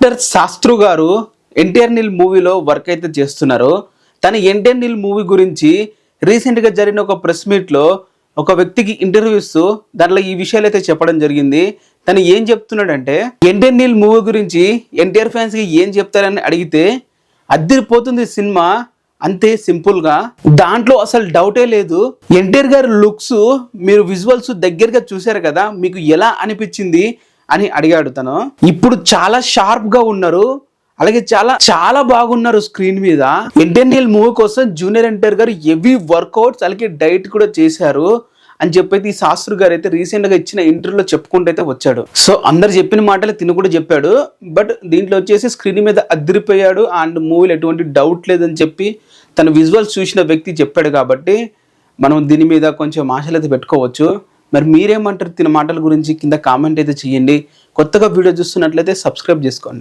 Doctor శాస్త్రు గారు ఎన్టీఆర్ నీల్ మూవీలో work అయితే చేస్తున్నారు. తన ఎన్టీఆర్ నీల్ మూవీ గురించి రీసెంట్గా జరిగిన ఒక ప్రెస్ మీట్లో ఒక వ్యక్తికి ఇంటర్వ్యూ ఇస్తూ దాంట్లో ఈ విషయాలు అయితే చెప్పడం జరిగింది. తను ఏం చెప్తున్నాడంటే, ఎన్టీఆర్ నీల్ మూవీ గురించి ఎన్టీఆర్ ఫ్యాన్స్కి ఏం చెప్తారని అడిగితే అద్దరిపోతుంది సినిమా, అంతే సింపుల్ గా, దాంట్లో అసలు డౌటే లేదు. ఎన్టీఆర్ గారి లుక్స్ మీరు విజువల్స్ దగ్గరగా చూశారు కదా, మీకు ఎలా అనిపించింది అని అడిగాడు తను. ఇప్పుడు చాలా షార్ప్ గా ఉన్నారు, అలాగే చాలా చాలా బాగున్నారు స్క్రీన్ మీద. ఎన్టీఆర్ నీల్ మూవీ కోసం జూనియర్ ఎన్టీఆర్ గారు హెవీ వర్కౌట్స్ అలాగే డైట్ కూడా చేశారు అని చెప్పైతే ఈ శాస్త్రి గారు అయితే రీసెంట్ గా ఇచ్చిన ఇంటర్వ్యూలో చెప్పుకుంటూ అయితే వచ్చాడు. సో అందరు చెప్పిన మాటలు తిను కూడా చెప్పాడు. బట్ దీంట్లో వచ్చేసి స్క్రీన్ మీద అదిరిపోయాడు అండ్ మూవీలో ఎటువంటి డౌట్ లేదని చెప్పి తన విజువల్స్ చూసిన వ్యక్తి చెప్పాడు. కాబట్టి మనం దీని మీద కొంచెం ఆశలు అయితే పెట్టుకోవచ్చు. మరి మీరేమంటారు తిన మాటల గురించి కింద కామెంట్ అయితే చేయండి. కొత్తగా వీడియో చూస్తున్నట్లయితే సబ్స్క్రైబ్ చేసుకోండి.